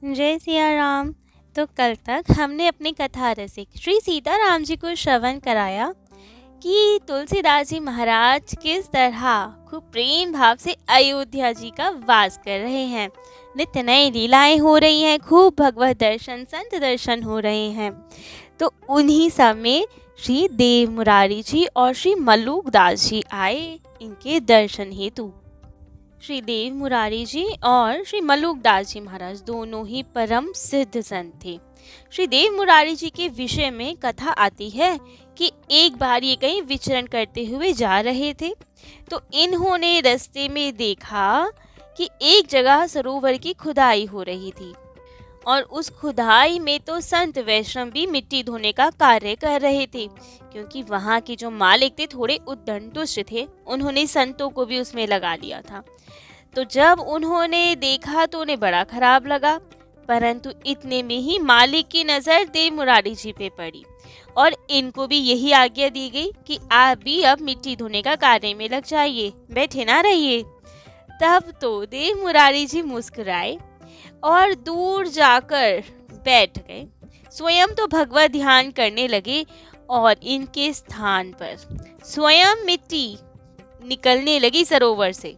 जय सिया राम। तो कल तक हमने अपने कथा रसिक श्री सीताराम जी को श्रवण कराया कि तुलसीदास जी महाराज किस तरह खूब प्रेम भाव से अयोध्या जी का वास कर रहे हैं। नित्य नई लीलाएं हो रही हैं, खूब भगवत दर्शन संत दर्शन हो रहे हैं। तो उन्हीं सब में श्री देव मुरारी जी और श्री मल्लूक दास जी आए इनके दर्शन हेतु। श्री देव मुरारी जी और श्री मल्लूक दास जी महाराज दोनों ही परम सिद्ध संत थे। श्री देव मुरारी जी के विषय में कथा आती है कि एक बार ये कहीं विचरण करते हुए जा रहे थे, तो इन्होंने रास्ते में देखा कि एक जगह सरोवर की खुदाई हो रही थी और उस खुदाई में तो संत वैष्णव भी मिट्टी धोने का कार्य कर रहे थे, क्योंकि वहाँ के जो मालिक थे थोड़े उद्दंडुष्ट थे, उन्होंने संतों को भी उसमें लगा लिया था। तो जब उन्होंने देखा तो उन्हें बड़ा खराब लगा, परंतु इतने में ही मालिक की नज़र देव मुरारी जी पे पड़ी और इनको भी यही आज्ञा दी गई कि आप भी अब मिट्टी धोने का कार्य में लग जाइए, बैठे ना रहिए। तब तो देव मुरारी जी मुस्कुराए और दूर जाकर बैठ गए, स्वयं तो भगवत ध्यान करने लगे और इनके स्थान पर स्वयं मिट्टी निकलने लगी सरोवर से।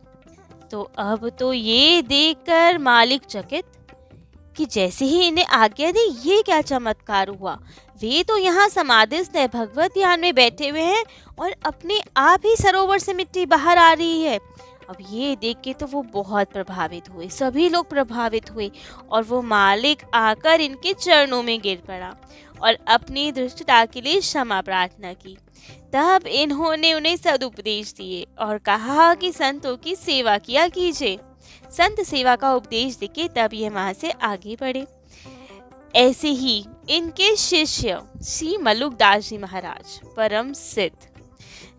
तो अब तो ये देखकर मालिक चकित कि जैसे ही इन्हें आज्ञा दी ये क्या चमत्कार हुआ। वे तो यहाँ समाधिस्थ है, भगवत ध्यान में बैठे हुए हैं और अपने आप ही सरोवर से मिट्टी बाहर आ रही है। अब ये देख के तो वो बहुत प्रभावित हुए, सभी लोग प्रभावित हुए और वो मालिक आकर इनके चरणों में गिर पड़ा और अपनी दुष्टता के लिए क्षमा प्रार्थना की। तब इन्होंने उन्हें सदुपदेश दिए और कहा कि संतों की सेवा किया कीजिए। संत सेवा का उपदेश देके तब ये वहां से आगे बढ़े। ऐसे ही इनके शिष्य श्री मल्लूक दास जी महाराज परम सिद्ध।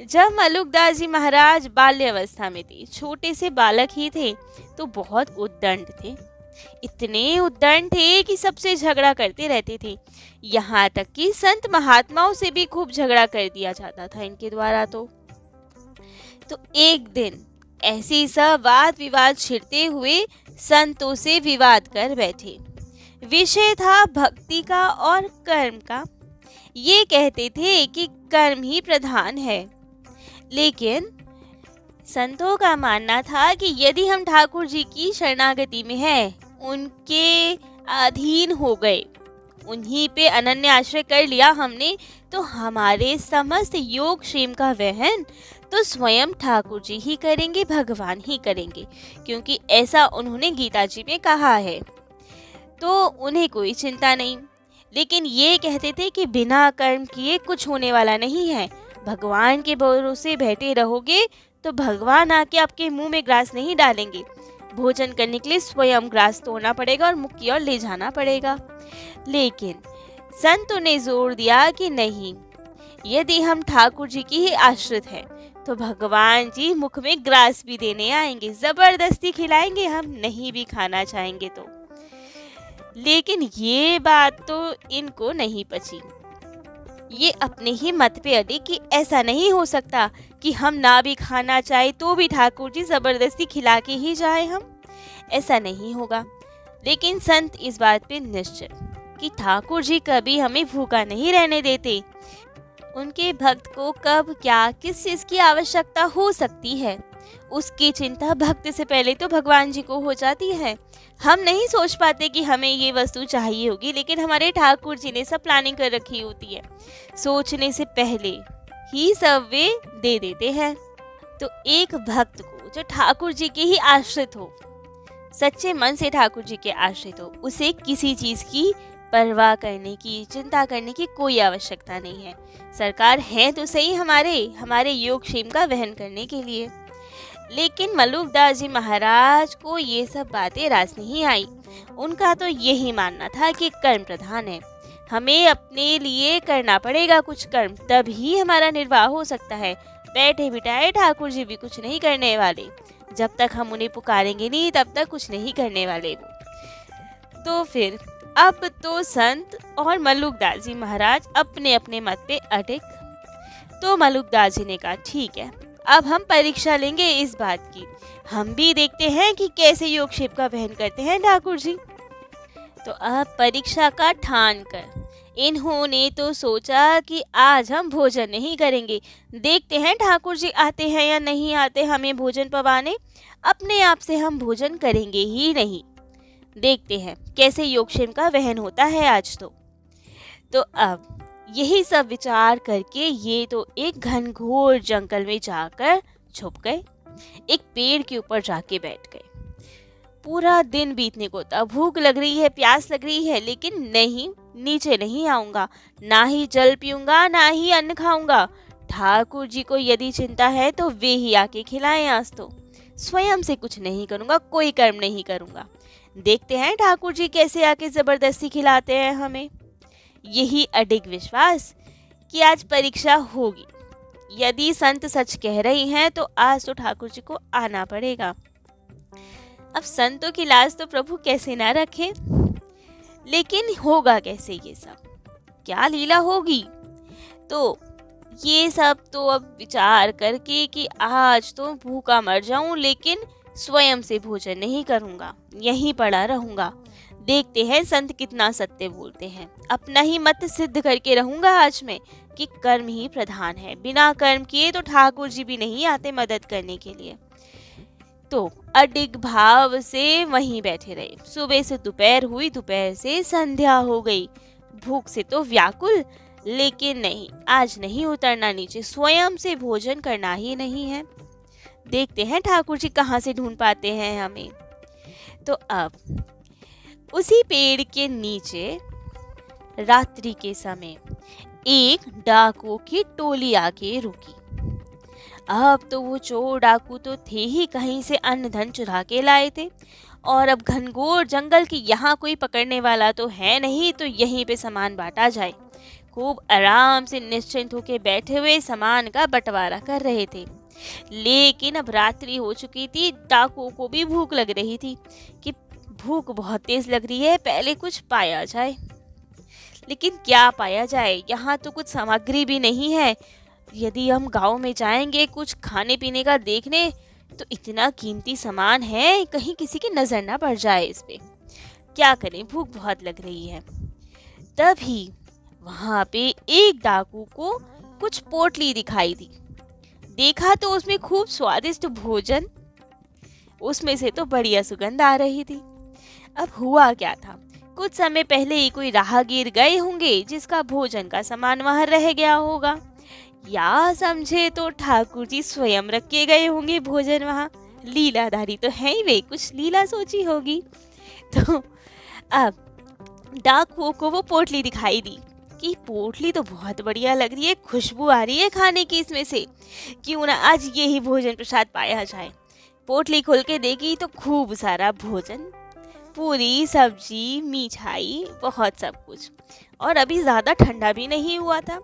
जब मल्लूक दास जी महाराज बाल्यावस्था में थे, छोटे से बालक ही थे, तो बहुत उद्दंड थे। इतने उद्दंड थे कि सबसे झगड़ा करते रहते थे, यहाँ तक कि संत महात्माओं से भी खूब झगड़ा कर दिया जाता था इनके द्वारा। तो एक दिन ऐसी सब वाद विवाद छिड़ते हुए संतों से विवाद कर बैठे। विषय था भक्ति का और कर्म का। ये कहते थे कि कर्म ही प्रधान है, लेकिन संतों का मानना था कि यदि हम ठाकुर जी की शरणागति में हैं, उनके अधीन हो गए, उन्हीं पे अनन्य आश्रय कर लिया हमने, तो हमारे समस्त योग क्षेम का वहन तो स्वयं ठाकुर जी ही करेंगे, भगवान ही करेंगे, क्योंकि ऐसा उन्होंने गीता जी में कहा है। तो उन्हें कोई चिंता नहीं, लेकिन ये कहते थे कि बिना कर्म किए कुछ होने वाला नहीं है। भगवान के भरोसे बैठे रहोगे तो भगवान आके आपके मुंह में ग्रास नहीं डालेंगे। भोजन करने के लिए स्वयं ग्रास तोड़ना पड़ेगा और मुख की ओर ले जाना पड़ेगा। लेकिन संतों ने जोर दिया कि नहीं, यदि हम ठाकुर जी की ही आश्रित हैं, तो भगवान जी मुख में ग्रास भी देने आएंगे, जबरदस्ती खिलाएंगे, हम नहीं भी खाना चाहेंगे तो। लेकिन ये बात तो इनको नहीं पची। ये अपने ही मत पे अड़े कि ऐसा नहीं हो सकता कि हम ना भी खाना चाहे तो भी ठाकुर जी जबरदस्ती खिला के ही जाए, हम ऐसा नहीं होगा। लेकिन संत इस बात पे निश्चित कि ठाकुर जी कभी हमें भूखा नहीं रहने देते। उनके भक्त को कब क्या किस चीज की आवश्यकता हो सकती है, उसकी चिंता भक्त से पहले तो भगवान जी को हो जाती है। हम नहीं सोच पाते कि हमें ये वस्तु चाहिए होगी, लेकिन हमारे ठाकुर जी ने सब प्लानिंग कर रखी होती है, सोचने से पहले ही सब वे दे देते हैं। तो एक भक्त को जो ठाकुर जी के ही आश्रित हो, सच्चे मन से ठाकुर जी के आश्रित हो, उसे किसी चीज की परवाह करने की, चिंता करने की कोई आवश्यकता नहीं है। सरकार है तो सही हमारे योग क्षेम का वहन करने के लिए। लेकिन मल्लूक दास जी महाराज को ये सब बातें रास नहीं आई। उनका तो यही मानना था कि कर्म प्रधान है, हमें अपने लिए करना पड़ेगा कुछ कर्म, तभी हमारा निर्वाह हो सकता है। बैठे बिठाए ठाकुर जी भी कुछ नहीं करने वाले, जब तक हम उन्हें पुकारेंगे नहीं तब तक कुछ नहीं करने वाले वो। तो फिर अब तो संत और मल्लूक दास जी महाराज अपने अपने मत पे अटक। तो मल्लूक दास जी ने कहा ठीक है, अब हम परीक्षा लेंगे इस बात की, हम भी देखते हैं कि कैसे योगक्षेप का वहन करते हैं ठाकुर जी। तो अब परीक्षा का ठान कर इन्होंने तो सोचा कि आज हम भोजन नहीं करेंगे, देखते हैं ठाकुर जी आते हैं या नहीं आते हमें भोजन पवाने, अपने आप से हम भोजन करेंगे ही नहीं। देखते हैं कैसे योगक्षेम का वहन होता है आज तो अब यही सब विचार करके ये तो एक घनघोर जंगल में जाकर छुप गए, एक पेड़ के ऊपर जाके बैठ गए। पूरा दिन बीतने को था, भूख लग रही है, प्यास लग रही है, लेकिन नहीं, नीचे नहीं आऊंगा, ना ही जल पीऊंगा, ना ही अन्न खाऊंगा। ठाकुर जी को यदि चिंता है तो वे ही आके खिलाएं, आज तो स्वयं से कुछ नहीं करूंगा, कोई कर्म नहीं करूंगा। देखते हैं ठाकुर जी कैसे आके जबरदस्ती खिलाते हैं हमें। यही अडिग विश्वास कि आज परीक्षा होगी, यदि संत सच कह रही हैं तो आज तो ठाकुर जी को आना पड़ेगा। अब संतों की लाज तो प्रभु कैसे ना रखे, लेकिन होगा कैसे ये सब, क्या लीला होगी। तो ये सब तो अब विचार करके कि आज तो भूखा मर जाऊं, लेकिन स्वयं से भोजन नहीं करूंगा, यहीं पड़ा रहूंगा। देखते हैं संत कितना सत्य बोलते हैं, अपना ही मत सिद्ध करके रहूंगा आज मैं कि कर्म ही प्रधान है, बिना कर्म किए तो ठाकुर जी भी नहीं आते मदद करने के लिए। तो अडिग भाव से वहीं बैठे रहे। सुबह से दोपहर हुई, दोपहर से संध्या हो गई, भूख से तो व्याकुल, लेकिन नहीं, आज नहीं उतरना नीचे, स्वयं से भोजन करना ही नहीं है। देखते हैं ठाकुर जी कहाँ से ढूंढ पाते हैं हमें। तो अब उसी पेड़ के नीचे रात्रि के समय एक डाकुओं की टोली आके रुकी। अब तो वो चोर डाकू तो थे ही, कहीं से अन्न धन चुरा के लाए थे, और अब घनघोर जंगल की यहाँ कोई पकड़ने वाला तो है नहीं, तो यहीं पे सामान बांटा जाए। खूब आराम से निश्चिंत होके बैठे हुए सामान का बंटवारा कर रहे थे। लेकिन अब रात्रि हो चुकी थी, डाकुओं को भी भूख लग रही थी कि भूख बहुत तेज लग रही है, पहले कुछ पाया जाए। लेकिन क्या पाया जाए, यहाँ तो कुछ सामग्री भी नहीं है। यदि हम गांव में जाएंगे कुछ खाने पीने का देखने, तो इतना कीमती सामान है, कहीं किसी की नजर ना पड़ जाए इस पे। क्या करें, भूख बहुत लग रही है। तभी वहां पे एक डाकू को कुछ पोटली दिखाई दी। देखा तो उसमें खूब स्वादिष्ट भोजन, उसमें से तो बढ़िया सुगंध आ रही थी। अब हुआ क्या था, कुछ समय पहले ही कोई राहगीर गए होंगे जिसका भोजन का सामान वहां रह गया होगा, या समझे तो ठाकुर जी स्वयं रख के गए होंगे भोजन वहां। लीलाधारी तो है ही वे, कुछ लीला सोची होगी। तो अब डाकुओं को वो पोटली दिखाई दी कि पोटली तो बहुत बढ़िया लग रही है, खुशबू आ रही है खाने की इसमें से, क्यों ना आज यही भोजन प्रसाद पाया जाए। पोटली खोल के देखी तो खूब सारा भोजन, पूरी सब्जी, मिठाई, बहुत सब कुछ, और अभी ज़्यादा ठंडा भी नहीं हुआ था।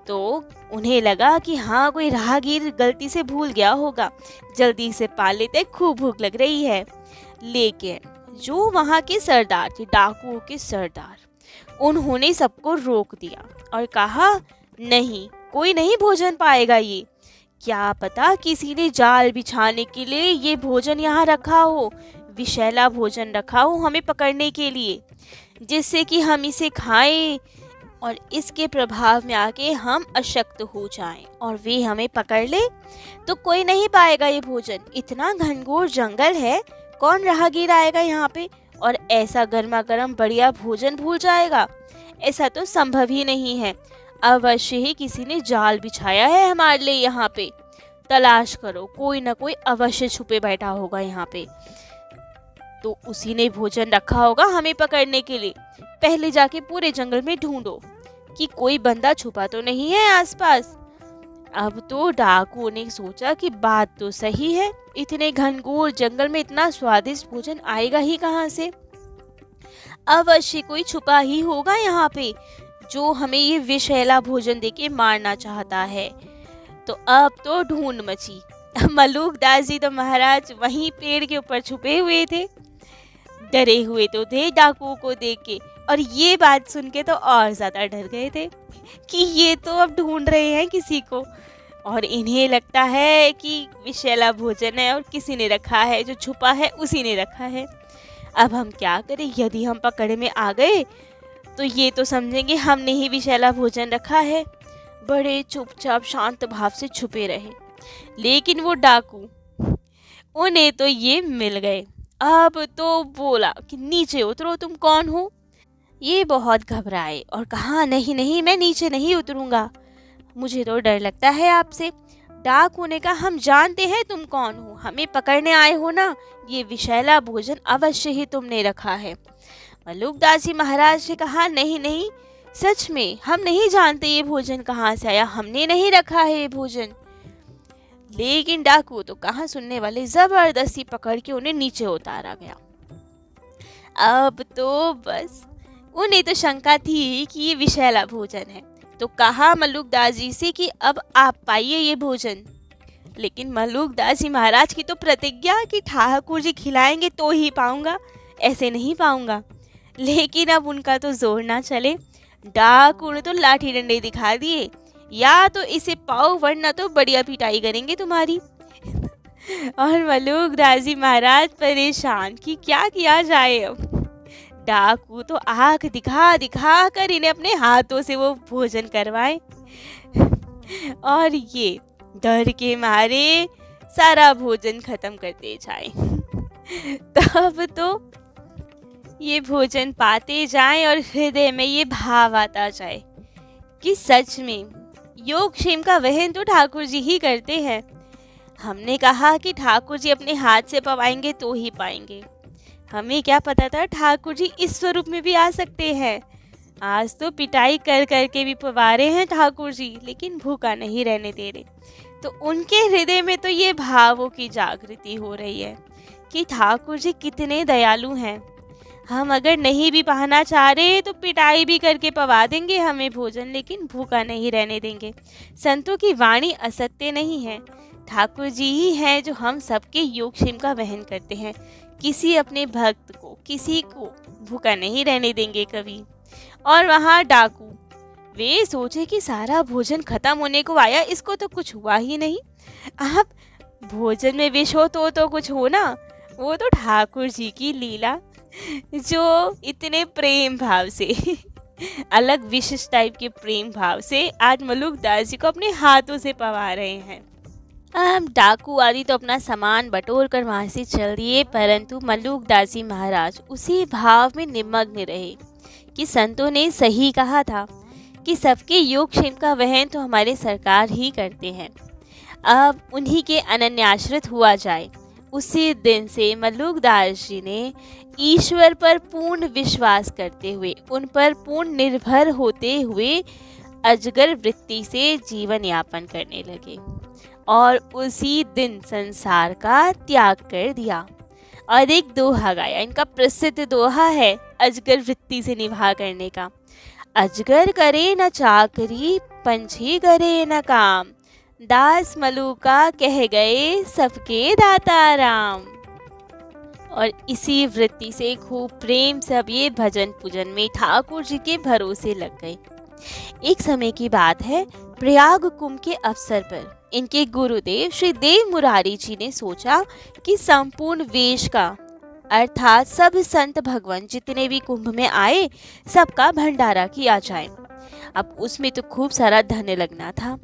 तो उन्हें लगा कि हाँ, कोई राहगीर गलती से भूल गया होगा, जल्दी से पा लेते, खूब भूख लग रही है। लेकिन जो वहाँ के सरदार थे, डाकुओं के सरदार, उन्होंने सबको रोक दिया और कहा नहीं, कोई नहीं भोजन पाएगा, ये क्या पता किसी ने जाल बिछाने के लिए ये भोजन यहाँ रखा हो, विषैला भोजन रखा हो हमें पकड़ने के लिए, जिससे कि हम इसे खाएं और इसके प्रभाव में आके हम अशक्त हो जाएं और वे हमें पकड़ ले, तो कोई नहीं पाएगा ये भोजन। इतना घनघोर जंगल है, कौन राहगीर आएगा यहाँ पे और ऐसा गर्मा गर्म बढ़िया भोजन भूल जाएगा, ऐसा तो संभव ही नहीं है। अवश्य ही किसी ने जाल बिछाया है हमारे लिए, यहाँ पे तलाश करो, कोई ना कोई अवश्य छुपे बैठा होगा यहाँ पे, तो उसी ने भोजन रखा होगा हमें पकड़ने के लिए। पहले जाके पूरे जंगल में ढूंढो कि कोई बंदा छुपा तो नहीं है आसपास। अब तो डाकुओं ने सोचा कि बात तो सही है, इतने घनघोर जंगल में इतना स्वादिष्ट भोजन आएगा ही कहाँ से, अवश्य कोई छुपा ही होगा यहाँ पे जो हमें ये विषैला भोजन देके मारना चाहता है। तो अब तो ढूंढ मची। मलूक दास जी तो महाराज वहीं पेड़ के ऊपर छुपे हुए थे, डरे हुए तो थे डाकुओं को देख के, और ये बात सुन के तो और ज़्यादा डर गए थे कि ये तो अब ढूंढ रहे हैं किसी को, और इन्हें लगता है कि विषैला भोजन है और किसी ने रखा है, जो छुपा है उसी ने रखा है। अब हम क्या करें, यदि हम पकड़ में आ गए तो ये तो समझेंगे हमने ही विषैला भोजन रखा है। बड़े चुपचाप शांत भाव से छुपे रहे, लेकिन वो डाकू, उन्हें तो ये मिल गए। अब तो बोला कि नीचे उतरो, तुम कौन हो। ये बहुत घबराए और कहा, नहीं नहीं, मैं नीचे नहीं उतरूंगा, मुझे तो डर लगता है आपसे। डाकू ने कहा, हम जानते हैं तुम कौन हो, हमें पकड़ने आए हो ना, ये विषैला भोजन अवश्य ही तुमने रखा है। मल्लुकदास जी महाराज ने कहा, नहीं नहीं, सच में हम नहीं जानते ये भोजन कहाँ से आया, हमने नहीं रखा है ये भोजन। लेकिन डाकू तो कहाँ सुनने वाले, जबरदस्ती पकड़ के उन्हें नीचे उतारा गया। अब तो बस उन्हें तो शंका थी कि ये विषैला भोजन है, तो कहा मल्लुकदास जी से कि अब आप पाइए ये भोजन। लेकिन मल्लुकदास जी महाराज की तो प्रतिज्ञा कि ठाकुर जी खिलाएंगे तो ही पाऊंगा, ऐसे नहीं पाऊंगा। लेकिन अब उनका तो जोर ना चले, डाकू ने तो लाठी डंडे दिखा दिए, या तो इसे पाओ वरना तो बढ़िया पिटाई करेंगे तुम्हारी। और मल्लुकदास जी महाराज परेशान कि क्या किया जाए अब। डाकू तो आंख दिखा दिखा कर इन्हें अपने हाथों से वो भोजन करवाए, और ये डर के मारे सारा भोजन खत्म करते जाए। तब तो ये भोजन पाते जाएं और हृदय में ये भाव आता जाए कि सच में योगक्षेम का वहन तो ठाकुर जी ही करते हैं। हमने कहा कि ठाकुर जी अपने हाथ से पवाएंगे तो ही पाएंगे, हमें क्या पता था ठाकुर जी इस स्वरूप में भी आ सकते हैं। आज तो पिटाई कर कर के भी पवा रहे हैं ठाकुर जी, लेकिन भूखा नहीं रहने दे रहे। तो उनके हृदय में तो ये भावों की जागृति हो रही है कि ठाकुर जी कितने दयालु हैं। हम अगर नहीं भी पाना चाह रहे तो पिटाई भी करके पवा देंगे हमें भोजन, लेकिन भूखा नहीं रहने देंगे। संतों की वाणी असत्य नहीं है, ठाकुर जी ही हैं जो हम सबके योगक्षेम का वहन करते हैं। किसी अपने भक्त को, किसी को भूखा नहीं रहने देंगे कभी। और वहाँ डाकू, वे सोचे कि सारा भोजन खत्म होने को आया, इसको तो कुछ हुआ ही नहीं। आप भोजन में विष हो तो कुछ हो ना, वो तो ठाकुर जी की लीला, जो इतने प्रेम भाव से अलग विशिष्ट टाइप के प्रेम भाव से आज मल्लुकदास जी को अपने हाथों से पवा रहे हैं। डाकू आदि तो अपना सामान बटोर कर वहाँ से चल दिए, परंतु मल्लुकदास जी महाराज उसी भाव में निमग्न रहे कि संतों ने सही कहा था कि सबके योगक्षेम का वहन तो हमारे सरकार ही करते हैं, अब उन्हीं के अनन्याश्रित हुआ जाए। उसी दिन से मल्लुकदास जी ने ईश्वर पर पूर्ण विश्वास करते हुए, उन पर पूर्ण निर्भर होते हुए अजगर वृत्ति से जीवन यापन करने लगे और उसी दिन संसार का त्याग कर दिया और एक दोहा गाया। इनका प्रसिद्ध दोहा है अजगर वृत्ति से निभा करने का। अजगर करे न चाकरी, पंछी करे न काम, दास मलुका कह गए सबके दाता राम। और इसी वृत्ति से खूब प्रेम से अब ये भजन पूजन में ठाकुर जी के भरोसे लग गए। एक समय की बात है, प्रयाग कुंभ के अवसर पर इनके गुरुदेव श्री देव मुरारी जी ने सोचा कि संपूर्ण वेश का, अर्थात सब संत भगवान जितने भी कुंभ में आए सबका भंडारा किया जाए। अब उसमें तो खूब सारा धन लगना था।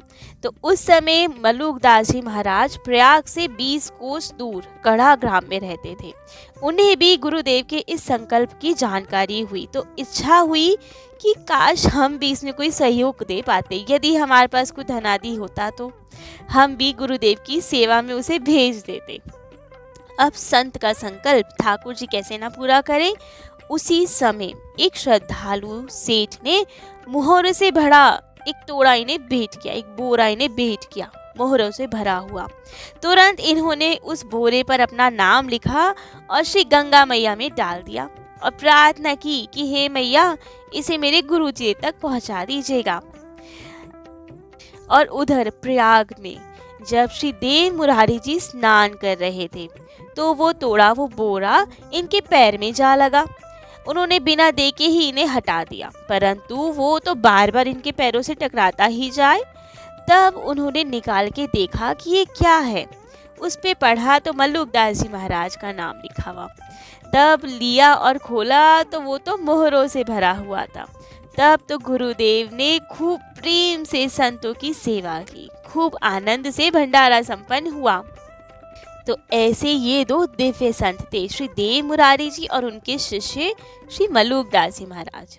तो उस समय मल्लुकदास जी महाराज प्रयाग से 20 कोस दूर कड़ा ग्राम में रहते थे। उन्हें भी गुरुदेव के इस संकल्प की जानकारी हुई, तो इच्छा हुई कि काश हम भी इसमें कोई सहयोग दे पाते। यदि हमारे पास कोई धनादि होता तो हम भी गुरुदेव की सेवा में उसे भेज देते। अब संत का संकल्प ठाकुर जी कैसे ना पूरा करें। उसी समय एक श्रद्धालु सेठ ने मोहरों से भरा एक तोड़ा इन्हें भेंट किया, एक बोरा इन्हें भेंट किया, मोहरों से भरा हुआ। तुरंत इन्होंने उस बोरे पर अपना नाम लिखा और श्री गंगा मैया में डाल दिया और प्रार्थना की कि हे मैया, इसे मेरे गुरु जी तक पहुंचा दीजिएगा। और उधर प्रयाग में जब श्री देव मुरारी जी स्नान कर रहे थे तो वो तोड़ा, वो बोरा इनके पैर में जा लगा। उन्होंने बिना देखे ही इन्हें हटा दिया, परंतु वो तो बार बार इनके पैरों से टकराता ही जाए। तब उन्होंने निकाल के देखा कि ये क्या है। उस पे पढ़ा तो मल्लुकदास जी महाराज का नाम लिखा हुआ। तब लिया और खोला तो वो तो मोहरों से भरा हुआ था। तब तो गुरुदेव ने खूब प्रेम से संतों की सेवा की, खूब आनंद से भंडारा संपन्न हुआ। तो ऐसे ये दो दिव्य संत थे, श्री देव मुरारी जी और उनके शिष्य श्री मलूकदास जी महाराज।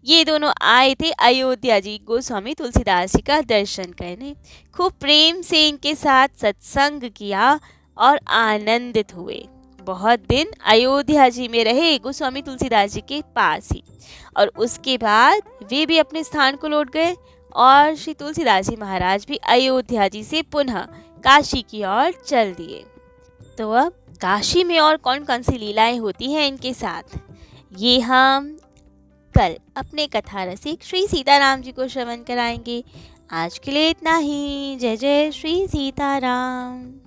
ये दोनों आए थे अयोध्या जी गोस्वामी तुलसीदास जी का दर्शन करने। खूब प्रेम से इनके साथ सत्संग किया और आनंदित हुए। बहुत दिन अयोध्या जी में रहे गोस्वामी तुलसीदास जी के पास ही, और उसके बाद वे भी अपने स्थान को लौट गए और श्री तुलसीदास जी महाराज भी अयोध्या जी से पुनः काशी की ओर चल दिए। तो अब काशी में और कौन कौन सी लीलाएं होती हैं इनके साथ, ये हम कल अपने कथा रसिक श्री सीताराम जी को श्रवण कराएंगे। आज के लिए इतना ही। जय जय श्री सीताराम।